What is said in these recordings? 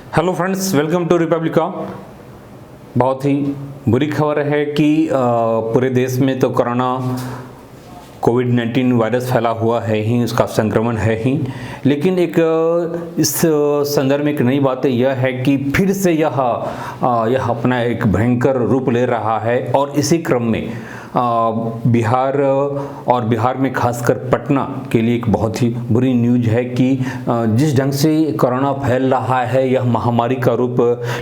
Hello friends, welcome to Republica. बहुत ही बुरी खबर है कि पूरे देश में तो कोरोना कोविड-19 वायरस फैला हुआ है ही, उसका संक्रमण है ही। लेकिन इस संदर्भ में एक नई बात यह है कि फिर से यह अपना एक भयंकर रूप ले रहा है और इसी क्रम में बिहार में खासकर पटना के लिए एक बहुत ही बुरी न्यूज है कि जिस ढंग से कोरोना फैल रहा है, यह महामारी का रूप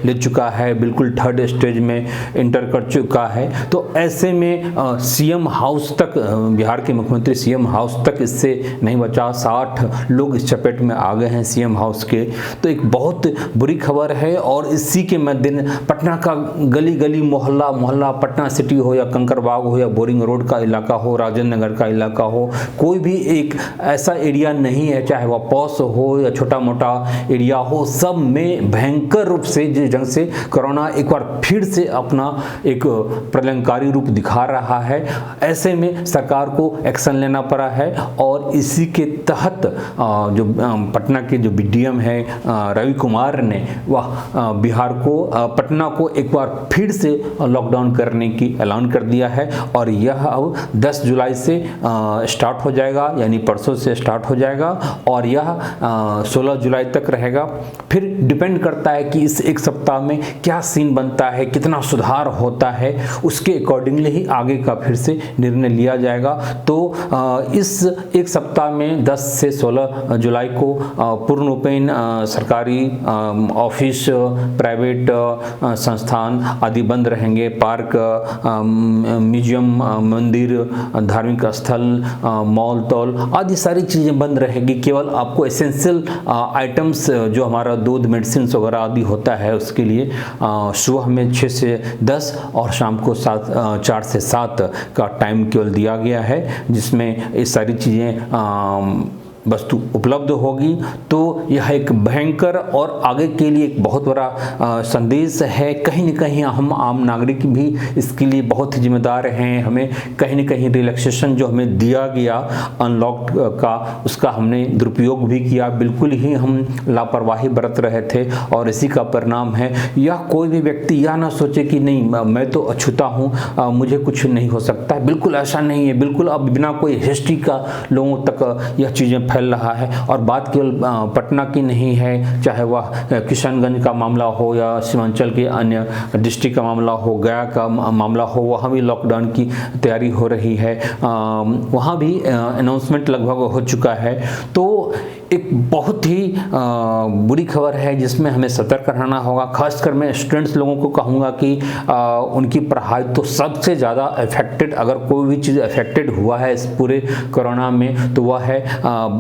ले चुका है, बिल्कुल थर्ड स्टेज में इंटर कर चुका है। तो ऐसे में सीएम हाउस तक, बिहार के मुख्यमंत्री सीएम हाउस तक इससे नहीं बचा। 60 लोग इस चपेट में आ गए हैं सीएम हाउस के। तो एक बहुत बुरी खबर है और इसी के मद्देनजर पटना का गली गली मोहल्ला मोहल्ला, पटना सिटी हो या कंकड़बाग हो या बोरिंग रोड का इलाका हो, राजेंद्र नगर का इलाका हो, कोई भी एक ऐसा एरिया नहीं है, चाहे वह पॉश हो या छोटा मोटा एरिया हो, सब में भयंकर रूप से जिस ढंग से कोरोना एक बार फिर से अपना एक प्रलयंकारी रूप दिखा रहा है, ऐसे में सरकार को एक्शन लेना पड़ा है। और इसी के तहत जो पटना के जो बीडीएम है रवि कुमार ने वह पटना को एक बार फिर से लॉकडाउन करने की ऐलान कर दिया है और यह अब 10 जुलाई से स्टार्ट हो जाएगा, यानी परसों से स्टार्ट हो जाएगा और यह 16 जुलाई तक रहेगा। फिर डिपेंड करता है कि इस एक सप्ताह में क्या सीन बनता है, कितना सुधार होता है, उसके अकॉर्डिंगली ही आगे का फिर से निर्णय लिया जाएगा। तो इस एक सप्ताह में 10 से 16 जुलाई को पूर्ण रूपेण सरकारी ऑफिस, प्राइवेट संस्थान आदि बंद रहेंगे। पार्क, म्यूजियम, मंदिर, धार्मिक स्थल, मॉल तॉल आदि सारी चीज़ें बंद रहेगी। केवल आपको एसेंशियल आइटम्स जो हमारा दूध, मेडिसिन वगैरह आदि होता है, उसके लिए सुबह में 6 से 10 और शाम को 4 से 7 का टाइम केवल दिया गया है, जिसमें ये सारी चीज़ें वस्तु उपलब्ध होगी। तो यह एक भयंकर और आगे के लिए एक बहुत बड़ा संदेश है। कहीं न कहीं हम आम नागरिक भी इसके लिए बहुत ही जिम्मेदार हैं। हमें कहीं न कहीं रिलैक्सेशन जो हमें दिया गया अनलॉक का, उसका हमने दुरुपयोग भी किया। बिल्कुल ही हम लापरवाही बरत रहे थे और इसी का परिणाम है। यह कोई भी व्यक्ति यह ना सोचे कि नहीं मैं तो अछूता हूँ, मुझे कुछ नहीं हो सकता। बिल्कुल ऐसा नहीं है। बिल्कुल अब बिना कोई हिस्ट्री का लोगों तक यह चीज़ें फैल रहा है। और बात केवल पटना की नहीं है, चाहे वह किशनगंज का मामला हो या सीमांचल के अन्य डिस्ट्रिक्ट का मामला हो, गया का मामला हो, वहाँ भी लॉकडाउन की तैयारी हो रही है। वहाँ भी अनाउंसमेंट लगभग हो चुका है। तो एक बहुत ही बुरी खबर है जिसमें हमें सतर्क रहना होगा। खासकर मैं स्टूडेंट्स लोगों को कहूँगा कि उनकी पढ़ाई तो सबसे ज़्यादा अफेक्टेड, अगर कोई भी चीज़ अफेक्टेड हुआ है इस पूरे कोरोना में तो वह है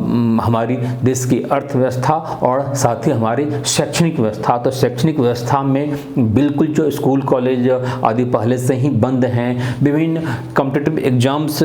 हमारी देश की अर्थव्यवस्था और साथ ही हमारी शैक्षणिक व्यवस्था। तो शैक्षणिक व्यवस्था में बिल्कुल जो स्कूल कॉलेज आदि पहले से ही बंद हैं। विभिन्न कॉम्पिटिटिव एग्जाम्स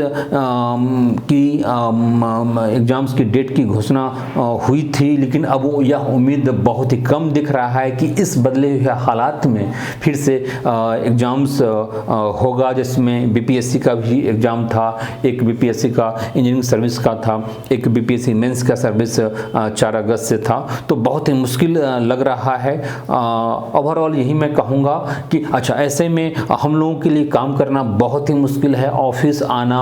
की डेट की घोषणा हुई थी, लेकिन अब यह उम्मीद बहुत ही कम दिख रहा है कि इस बदले हुए हालात में फिर से एग्जाम्स होगा, जिसमें बीपीएससी का भी एग्ज़ाम था, एक बीपीएससी का इंजीनियरिंग सर्विस का था, एक बीपीएससी मेंस का सर्विस 4 अगस्त से था। तो बहुत ही मुश्किल लग रहा है। ओवरऑल यही मैं कहूँगा कि अच्छा, ऐसे में हम लोगों के लिए काम करना बहुत ही मुश्किल है। ऑफिस आना,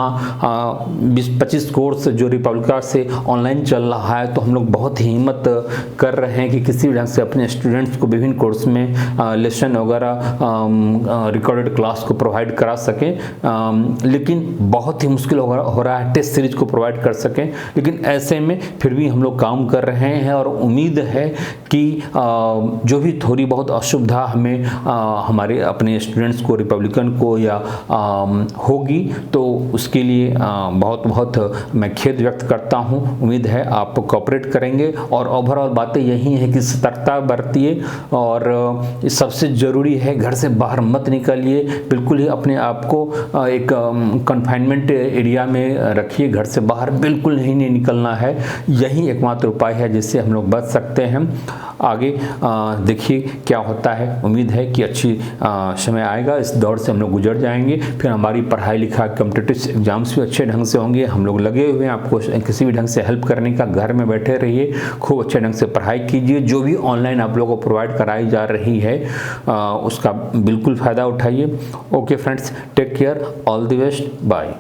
20-25 कोर्स जो रिपब्लिका से ऑनलाइन चल रहा है, तो हम लोग बहुत ही हिम्मत कर रहे हैं कि किसी भी ढंग से अपने स्टूडेंट्स को विभिन्न कोर्स में लेसन वगैरह रिकॉर्डेड क्लास को प्रोवाइड करा सकें, लेकिन बहुत ही मुश्किल हो रहा है टेस्ट सीरीज को प्रोवाइड कर सकें। लेकिन ऐसे में फिर भी हम लोग काम कर रहे हैं और उम्मीद है कि जो भी थोड़ी बहुत असुविधा हमें हमारे अपने स्टूडेंट्स को, रिपब्लिकन को या होगी, तो उसके लिए बहुत बहुत मैं खेद व्यक्त करता हूँ। उम्मीद है आप कोऑपरेट करेंगे और ओवरऑल बातें यही है कि सतर्कता बरतिए और सबसे ज़रूरी है घर से बाहर मत निकलिए। बिल्कुल ही अपने आप को एक कन्फाइनमेंट एरिया में रखिए, घर से बाहर बिल्कुल नहीं निकलना है। यही एकमात्र उपाय है जिससे हम लोग बच सकते हैं। आगे देखिए क्या होता है। उम्मीद है कि अच्छी समय आएगा, इस दौर से हम लोग गुजर जाएंगे। फिर हमारी पढ़ाई लिखाई, कॉम्पिटिटिव एग्जाम्स भी अच्छे ढंग से होंगे। हम लोग लगे हुए हैं आपको किसी भी ढंग से हेल्प करने का। घर में बैठ बैठे रहिए, खूब अच्छे ढंग से पढ़ाई कीजिए, जो भी ऑनलाइन आप लोगों को प्रोवाइड कराई जा रही है उसका बिल्कुल फ़ायदा उठाइए। Okay friends, take care, all the best, bye.